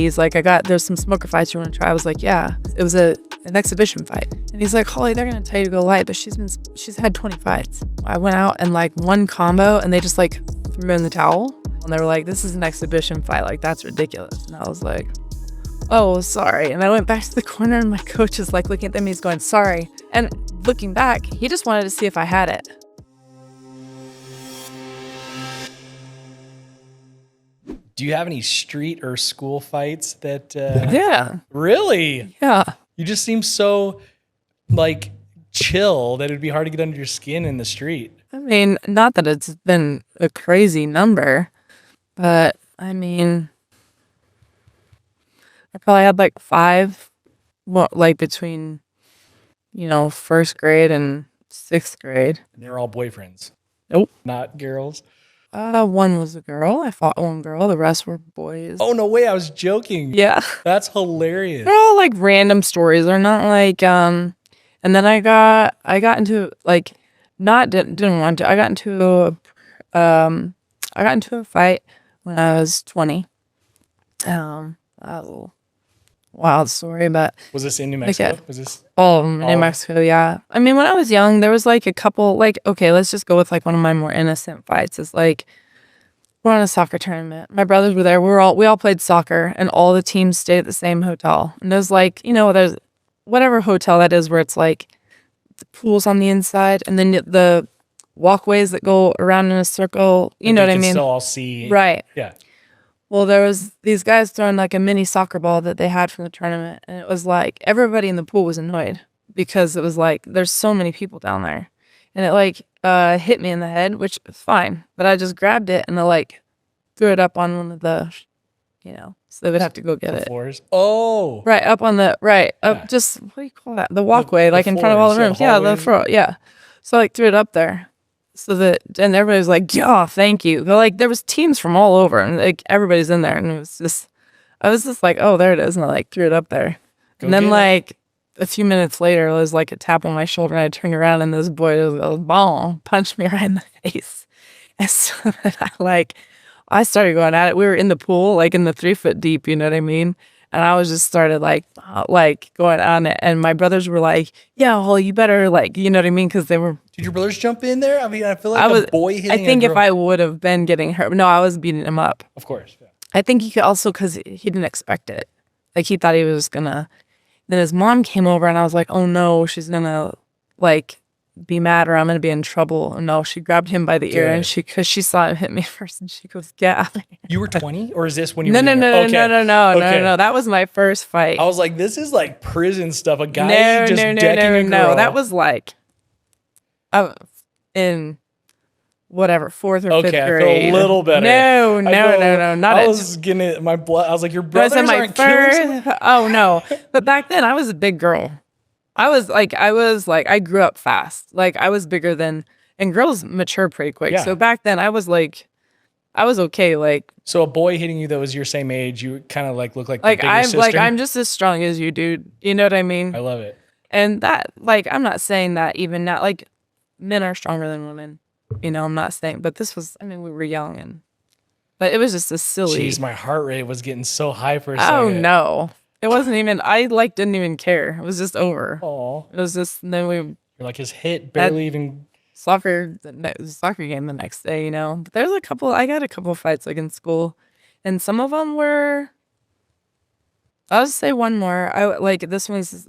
he's like, there's some smoker fights you want to try. I was like, yeah. It was an exhibition fight. And he's like, Holly, they're going to tell you to go light, but she's had 20 fights. I went out and like one combo and they just like threw in the towel. And they were like, this is an exhibition fight. Like, that's ridiculous. And I was like, oh, sorry. And I went back to the corner and my coach is like looking at them. He's going, sorry. And looking back, he just wanted to see if I had it. Do you have any street or school fights that... Yeah. Really? Yeah. You just seem so, like, chill that it'd be hard to get under your skin in the street. I mean, not that it's been a crazy number, but, I mean, I probably had, like, 5, well, like, between, first grade and 6th grade. And they were all boyfriends? Nope. Not girls? One was a girl. I fought one girl. The rest were boys. Oh, no way. I was joking. Yeah. That's hilarious. They're all like random stories. They're not like, and then I got into like, didn't want to. I got into a fight when I was 20. A little wild story, but. Was this in New Mexico? Was this? Oh, New Mexico, yeah. I mean, when I was young, there was like a couple, like, okay, let's just go with like one of my more innocent fights. It's like, we're on a soccer tournament. My brothers were there. We all played soccer, and all the teams stayed at the same hotel. And there's like, there's whatever hotel that is where it's like the pool's on the inside, and then the walkways that go around in a circle. You know what I mean? Still all see. Right. Yeah. Well, there was these guys throwing like a mini soccer ball that they had from the tournament. And it was like everybody in the pool was annoyed because it was like there's so many people down there. And it like hit me in the head, which is fine. But I just grabbed it and I like threw it up on one of the, so they would have to go get it. Floors? Oh. Right, up on the, up just, what do you call that? The walkway, like in front of all the rooms. Yeah, the floor, yeah. So I like threw it up there. So and everybody was like, yeah, thank you. But like, there was teams from all over and like everybody's in there. And I was just like, oh, there it is. And I like threw it up there. And then like a few minutes later, it was like a tap on my shoulder and I turned around and this boy was a ball punched me right in the face. And so I started going at it. We were in the pool, like in the 3 foot deep, you know what I mean? And I was just started like going on it. And my brothers were like, yeah, Holly, you better you know what I mean? Because they were. Did your brothers jump in there? I mean, I feel like a boy hitting I think if I would have been getting hurt. No, I was beating him up. Of course. Yeah. I think he could also because he didn't expect it. Like he thought he was going to. Then his mom came over and I was like, oh no, she's going to be mad or I'm going to be in trouble. And no, she grabbed him by the ear and because she saw him hit me first and she goes, get out of here. You were 20 or is this when you No. were No. That was my first fight. I was like, this is like prison stuff. A guy decking a girl. No, that was like in whatever, 4th or 5th grade. I feel a little better. No, not I was getting my blood. I was like, your brothers aren't killing someone? Oh no. But back then I was a big girl. I grew up fast. Like I was bigger than, and girls mature pretty quick. Yeah. So back then I was okay. Like, so a boy hitting you that was your same age, you kind of look like the bigger sister? I'm just as strong as you, dude. You know what I mean? I love it. And that, I'm not saying that even now, men are stronger than women. I'm not saying, but we were young but it was just a silly. Jeez, my heart rate was getting so high for a second. Oh no. It wasn't even, I didn't even care. It was just over. Oh. It was just, and then you're like his hit barely even. Soccer game the next day, But there's I got a couple fights in school. And some of them were, I'll just say one more. This one's,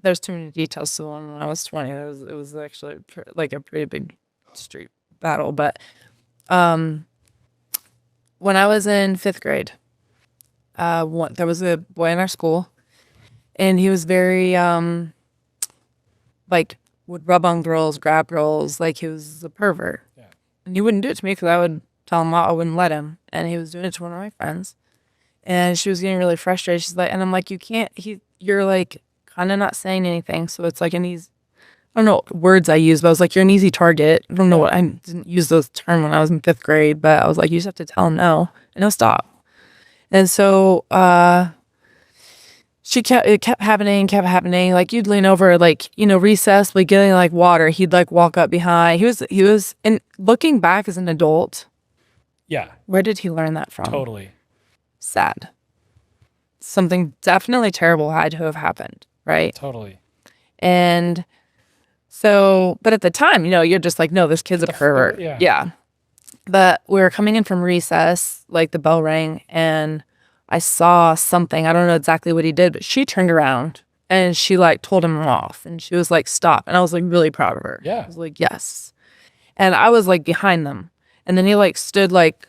there's too many details to the one when I was 20. It was actually a pretty big street battle. But when I was in 5th grade, there was a boy in our school and he was very would rub on girls, grab girls, he was a pervert. Yeah. And he wouldn't do it to me because I would tell him I wouldn't let him. And he was doing it to one of my friends. And she was getting really frustrated. She's like, and I'm like, you can't, you're kind of not saying anything. So it's and he's, I don't know what words I use, but I was like, you're an easy target. I don't know I didn't use those terms when I was in 5th grade, but I was like, you just have to tell him no. And he'll stop. And so it kept happening. You'd lean over, recess, getting water. He'd walk up behind. He was, and looking back as an adult. Yeah. Where did he learn that from? Totally. Sad. something definitely terrible had to have happened, right? Totally. And so, but at the time, you're just like, no, this kid's a pervert. Yeah. But we were coming in from recess, like the bell rang, and I saw something. I don't know exactly what he did, but she turned around and she like told him off, and she was like, stop. And I was like really proud of her. Yeah. I was like, yes. And I was like behind them. And then he like stood like,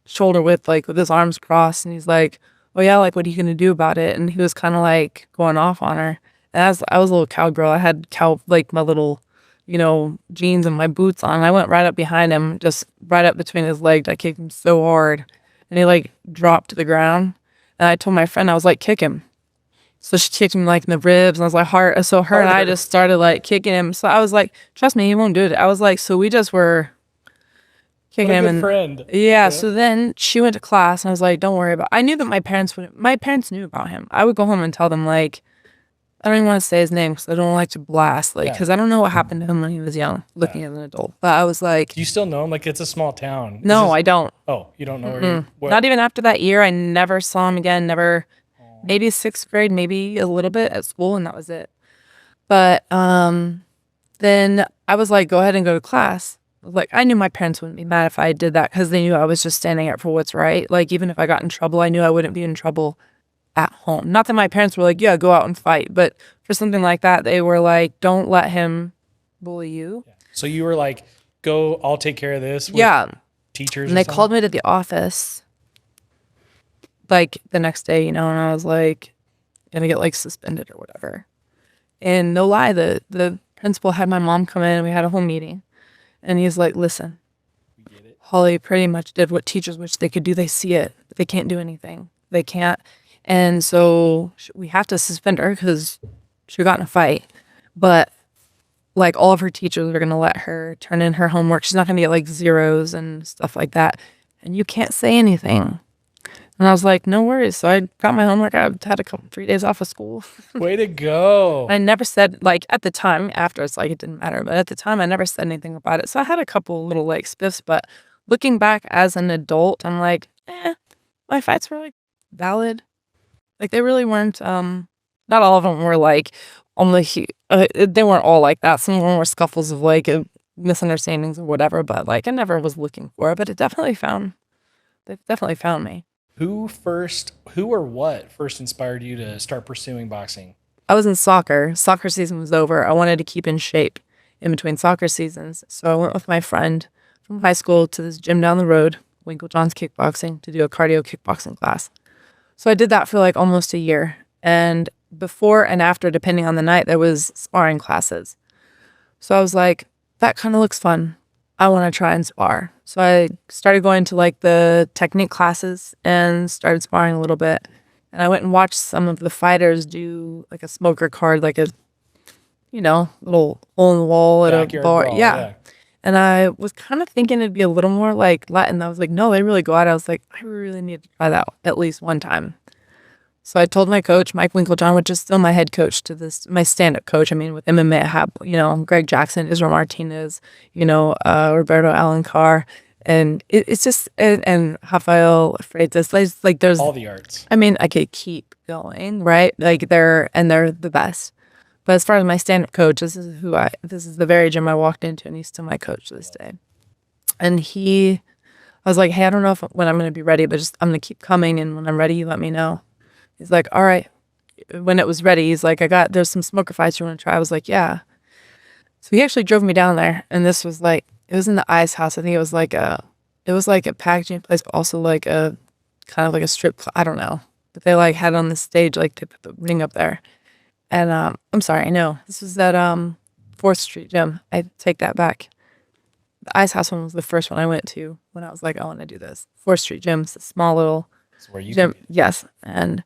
shoulder width, like with his arms crossed. And he's like, oh yeah, like what are you going to do about it? And he was kind of like going off on her. And I was a little cowgirl. I had like my little, jeans and my boots on. I went right up behind him, just right up between his legs. I kicked him so hard. And he like dropped to the ground. And I told my friend, I was like, kick him. So she kicked me like in the ribs, and I was like, hard. So her and I just started like kicking him. So I was like, trust me, he won't do it. I was like, so we just were kicking him. Friend. Yeah. So then she went to class, and I was like, don't worry about it. I knew that my parents knew about him. I would go home and tell them like, I don't even want to say his name because I don't like to blast, like, because I don't know what happened to him when he was young, looking as an adult. But I was like, do you still know him? Like, it's a small town. No, I don't. Oh, you don't know where? Not even after that year. I never saw him again. Never. Maybe 6th grade, maybe a little bit at school, and that was it. But then I was like, go ahead and go to class. Like, I knew my parents wouldn't be mad if I did that because they knew I was just standing up for what's right. Like, even if I got in trouble, I knew I wouldn't be in trouble at home. Not that my parents were like, yeah, go out and fight. But for something like that, they were like, don't let him bully you. Yeah. So you were like, go, I'll take care of this with teachers. And they called me to the office like the next day, and I was like gonna get like suspended or whatever. And no lie, the principal had my mom come in and we had a whole meeting, and he's like, listen, we get it. Holly pretty much did what teachers wish they could do. They see it, but they can't do anything. They can't. And so we have to suspend her because she got in a fight. But like all of her teachers are gonna let her turn in her homework. She's not gonna get like zeros and stuff like that. And you can't say anything. And I was like, no worries. So I got my homework. I had 3 days off of school. Way to go. I never said, like, at the time, after it's like, it didn't matter. But at the time, I never said anything about it. So I had a couple little, like, spiffs. But looking back as an adult, I'm like, my fights were, like, valid. Like, they really weren't, not all of them were, like, they weren't all like that. Some of them were scuffles of, like, misunderstandings or whatever. But, like, I never was looking for it. But they definitely found me. Who or what first inspired you to start pursuing boxing? I was in soccer. Soccer season was over. I wanted to keep in shape in between soccer seasons. So I went with my friend from high school to this gym down the road, John's Kickboxing, to do a cardio kickboxing class. So I did that for like almost a year. And before and after, depending on the night, there was sparring classes. So I was like, that kind of looks fun. I want to try and spar. So I started going to like the technique classes and started sparring a little bit. And I went and watched some of the fighters do like a smoker card, like a, little hole in the wall at a bar. Yeah. And I was kind of thinking it'd be a little more like Latin. I was like, no, they really go out. I was like, I really need to try that at least one time. So I told my coach, Mike Winklejohn, which is still my head coach to this, my stand-up coach. I mean, with MMA, I have, Greg Jackson, Israel Martinez, Roberto Alencar, and it's just, and Rafael Freitas, like there's all the arts. I mean, I could keep going, right? Like they're the best. But as far as my stand-up coach, this is the very gym I walked into, and he's still my coach to this day. And I was like, hey, I don't know when I'm going to be ready, but I'm going to keep coming, and when I'm ready, you let me know. He's like, all right. When it was ready, he's like, there's some smoker fights you want to try? I was like, yeah. So he actually drove me down there, and this was like, it was in the Ice House. I think it was like a packaging place, but also like a kind of like a strip club. I don't know. But they like had on the stage, like they put the ring up there. And I'm sorry, I know. This was that 4th Street gym. I take that back. The Ice House one was the first one I went to when I was like, I want to do this. 4th Street gym. It's a small little gym. Yes. And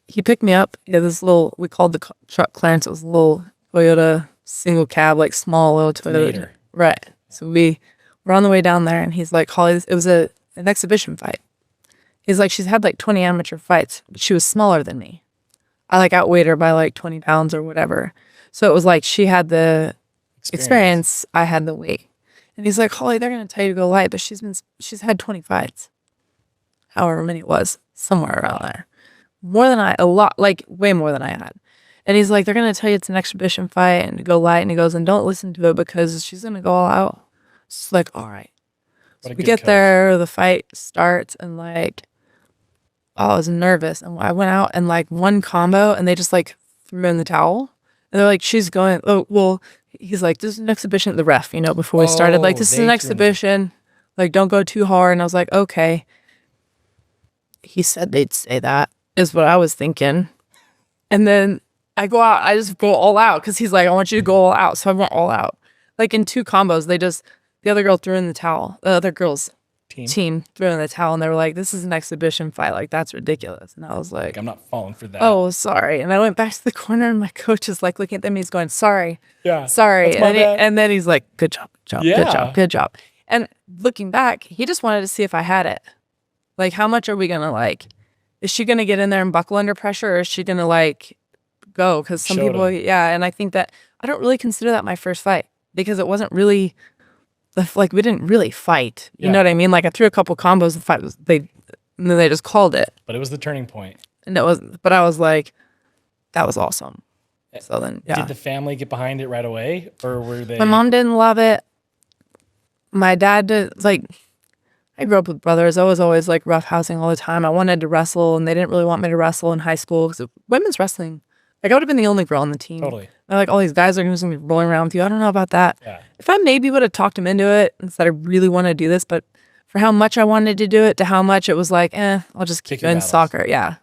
he picked me up. He had this little, we called the truck Clarence. It was a little Toyota single cab, like small little Toyota. Right. So we were on the way down there, and he's like, Holly, it was an exhibition fight. He's like, she's had like 20 amateur fights, but she was smaller than me. I like outweighed her by like 20 pounds or whatever. So it was like she had the experience, I had the weight. And he's like, Holly, they're going to tell you to go light, but she's had 20 fights. However many it was, somewhere around there. more than a lot, like way more than I had. And he's like, they're going to tell you it's an exhibition fight and to go light. And he goes, and don't listen to it because she's going to go all out. It's like, all right. So we get there, the fight starts, and like, I was nervous. And I went out and like one combo, and they just like threw in the towel. And they're like, she's going, oh, well, he's like, this is an exhibition, the ref, before we started. Like, this is an exhibition. Like, don't go too hard. And I was like, okay. He said they'd say that, is what I was thinking. And then I go out, I just go all out because he's like, I want you to go all out. So I went all out. Like in 2 combos, the other girl threw in the towel. The other girl's team threw in the towel, and they were like, this is an exhibition fight. Like, that's ridiculous. And I was like, I'm not falling for that. Oh, sorry. And I went back to the corner, and my coach is like looking at them. He's going, sorry. Yeah. Sorry. And then he's like, good job, good job. And looking back, he just wanted to see if I had it. Like, how much are we going to like, is she going to get in there and buckle under pressure, or is she going to like go? Because some people, and I think that I don't really consider that my first fight because it wasn't really, like, we didn't really fight. You know what I mean? Like, I threw a couple combos, the fight was, and then they just called it. But it was the turning point. And but I was like, that was awesome. So then, Did the family get behind it right away, or were they? My mom didn't love it. My dad did, like, I grew up with brothers. I was always like roughhousing all the time. I wanted to wrestle, and they didn't really want me to wrestle in high school because women's wrestling. Like, I would have been the only girl on the team. Totally. They're like, all these guys are going to be rolling around with you. I don't know about that. Yeah. If I maybe would have talked him into it and said, I really want to do this, but for how much I wanted to do it to how much it was like, I'll just keep doing soccer. Yeah.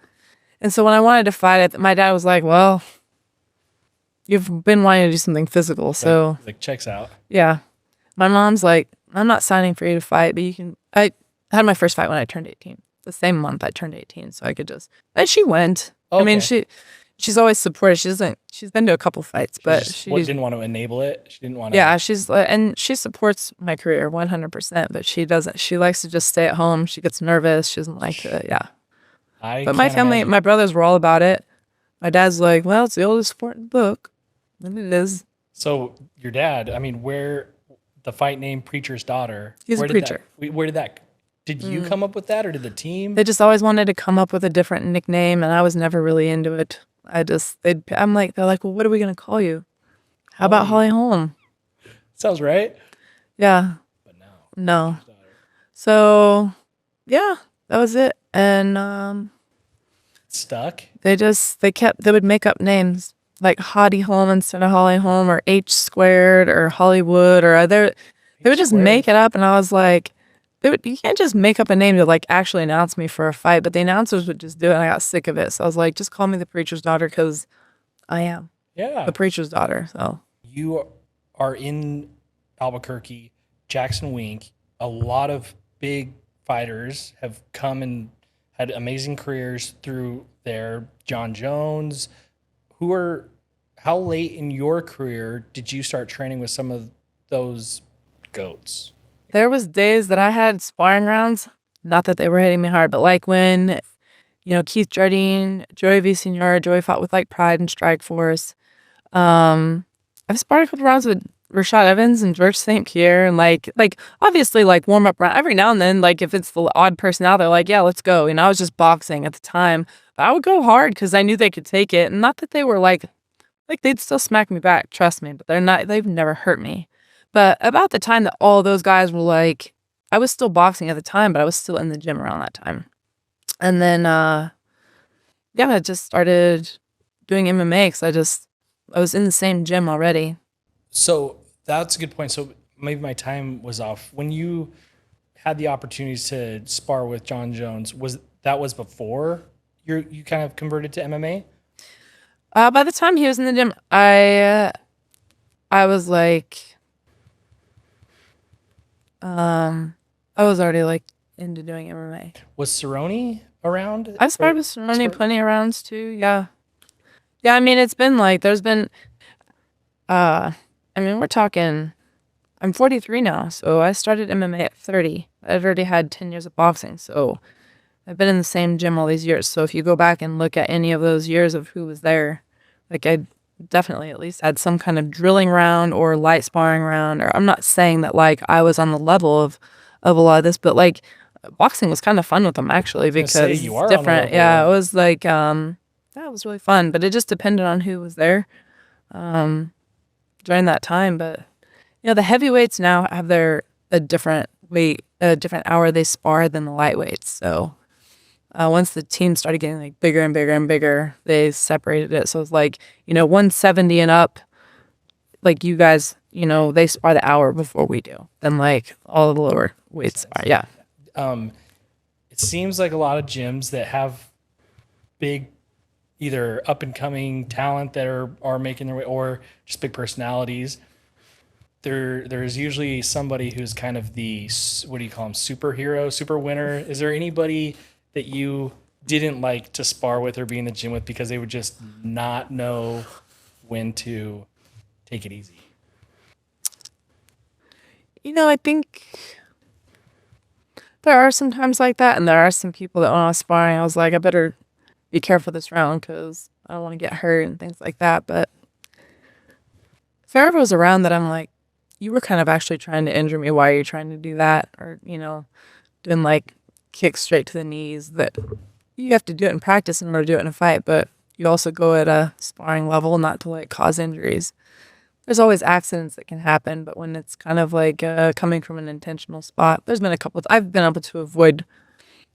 And so when I wanted to fight it, my dad was like, well, you've been wanting to do something physical. So like checks out. Yeah. My mom's like, I'm not signing for you to fight, but you can. I had my first fight when I turned 18. The same month I turned 18. So I could just, and she went. Okay. I mean, she's always supported. She's been to a couple fights, but she didn't want to enable it. She didn't want to. Yeah, and she supports my career 100%, but she doesn't. She likes to just stay at home. She gets nervous. She doesn't like to, But my family, my brothers were all about it. My dad's like, well, it's the oldest sport in the book. And it is. So your dad, I mean, where the fight name Preacher's Daughter. He's a preacher. Where did that, did you come up with that, or did the team? They just always wanted to come up with a different nickname, and I was never really into it. I'm like, they're like, well, what are we going to call you? How about Holly Holm? Sounds right. Yeah. But no. So, yeah, that was it. And stuck. They would make up names like Hottie Holm instead of Holly Holm, or H squared, or Hollywood, or they would just make it up, and I was like, you can't just make up a name to like actually announce me for a fight, but the announcers would just do it, and I got sick of it. So I was like, just call me the Preacher's Daughter, because I am the Preacher's Daughter. So you are in Albuquerque, Jackson Wink. A lot of big fighters have come and had amazing careers through there. Jon Jones. How late in your career did you start training with some of those goats? There was days that I had sparring rounds, not that they were hitting me hard, but like when, Keith Jardine, Joey Villasenor, Joey fought with like Pride and Strike Force. I've sparred a couple rounds with Rashad Evans and George St. Pierre, and like obviously like warm up round every now and then. Like if it's the odd person out there, like, yeah, let's go. I was just boxing at the time, but I would go hard because I knew they could take it, and not that they were like they'd still smack me back, trust me, but they've never hurt me. But about the time that all those guys were like, I was still boxing at the time, but I was still in the gym around that time. And then, I just started doing MMA because I was in the same gym already. So that's a good point. So maybe my time was off. When you had the opportunities to spar with Jon Jones, was before you kind of converted to MMA? By the time he was in the gym, I was like, I was already like into doing MMA. Was Cerrone around? I've sparred with Cerrone plenty of rounds too. Yeah. Yeah. I mean, it's been like, there's been, we're talking, I'm 43 now. So I started MMA at 30. I've already had 10 years of boxing. So I've been in the same gym all these years. So if you go back and look at any of those years of who was there, like I definitely at least had some kind of drilling round or light sparring round. Or I'm not saying that like I was on the level of a lot of this, but like boxing was kind of fun with them actually because say, you are it's on a different. level. Yeah, it was like that was really fun, but it just depended on who was there during that time. But the heavyweights now have a different weight, a different hour they spar than the lightweights. So once the team started getting like bigger and bigger and bigger, they separated it. So it's like 170 and up. Like you guys, they spar the hour before we do. Then like all the lower weights spar. Yeah. It seems like a lot of gyms that have big, either up and coming talent that are making their way, or just big personalities. There's usually somebody who's kind of the, what do you call them, superhero, super winner. Is there anybody that you didn't like to spar with or be in the gym with because they would just not know when to take it easy? I think there are some times like that, and there are some people that when I was sparring, I was like, I better be careful this round because I don't want to get hurt and things like that. But if there ever was around that I'm like, you were kind of actually trying to injure me, why are you trying to do that? Or, doing like kicks straight to the knees, that you have to do it in practice in order to do it in a fight, but you also go at a sparring level not to like cause injuries. There's always accidents that can happen, but when it's kind of like coming from an intentional spot, there's been a couple I've been able to avoid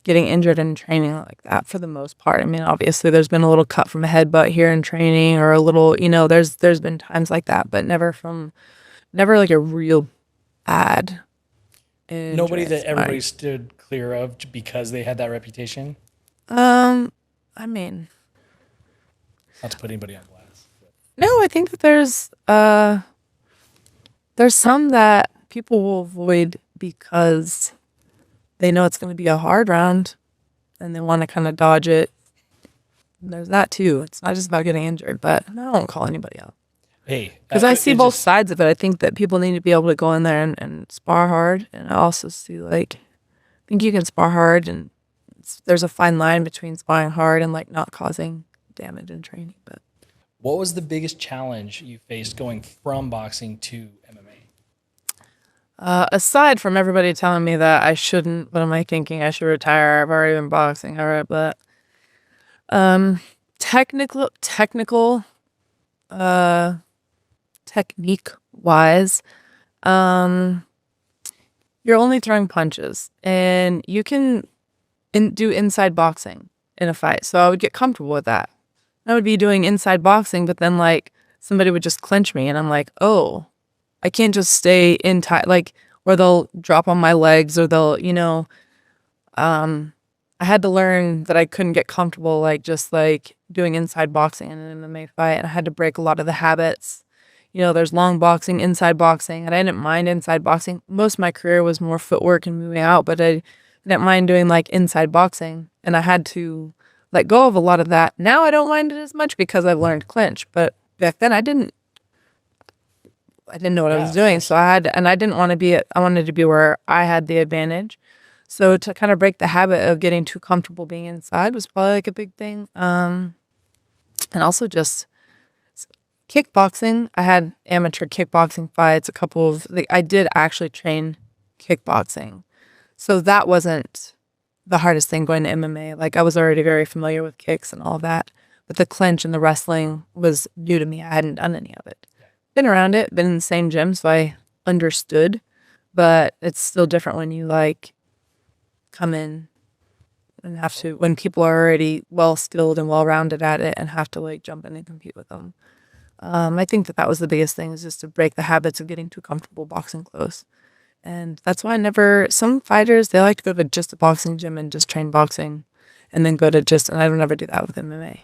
getting injured in training like that for the most part. I mean, obviously there's been a little cut from a headbutt here in training, or a little, there's been times like that, but never like a real bad injury. Nobody that everybody stood clear of because they had that reputation? I mean, not to put anybody on blast. No, I think that there's some that people will avoid because they know it's going to be a hard round and they want to kind of dodge it. And there's that too. It's not just about getting injured, but I don't call anybody out. Hey, because I see both sides of it. I think that people need to be able to go in there and spar hard. And I also see I think you can spar hard, and there's a fine line between sparring hard and like not causing damage in training. But what was the biggest challenge you faced going from boxing to MMA? Aside from everybody telling me that I shouldn't, what am I thinking? I should retire. I've already been boxing. All right, but technical, technique wise, you're only throwing punches, and you can do inside boxing in a fight. So I would get comfortable with that. I would be doing inside boxing, but then like somebody would just clinch me, and I'm like, oh, I can't just stay in tight, like, or they'll drop on my legs, or they'll, I had to learn that I couldn't get comfortable, like, just like doing inside boxing in an MMA fight. And I had to break a lot of the habits. There's long boxing, inside boxing, and I didn't mind inside boxing. Most of my career was more footwork and moving out, but I didn't mind doing like inside boxing, and I had to let go of a lot of that. Now I don't mind it as much because I've learned clinch, but back then I didn't know what I was doing. So I didn't want to be I wanted to be where I had the advantage. So to kind of break the habit of getting too comfortable being inside was probably like a big thing. And also just kickboxing. I had amateur kickboxing fights, I did actually train kickboxing. So that wasn't the hardest thing going to MMA. Like I was already very familiar with kicks and all that, but the clinch and the wrestling was new to me. I hadn't done any of it. Been around it, been in the same gym, so I understood, but it's still different when you like come in and have to, when people are already well skilled and well rounded at it and have to like jump in and compete with them. I think that was the biggest thing, is just to break the habits of getting too comfortable boxing close. And that's why some fighters, they like to go to just a boxing gym and just train boxing and then go to and I don't ever do that with MMA.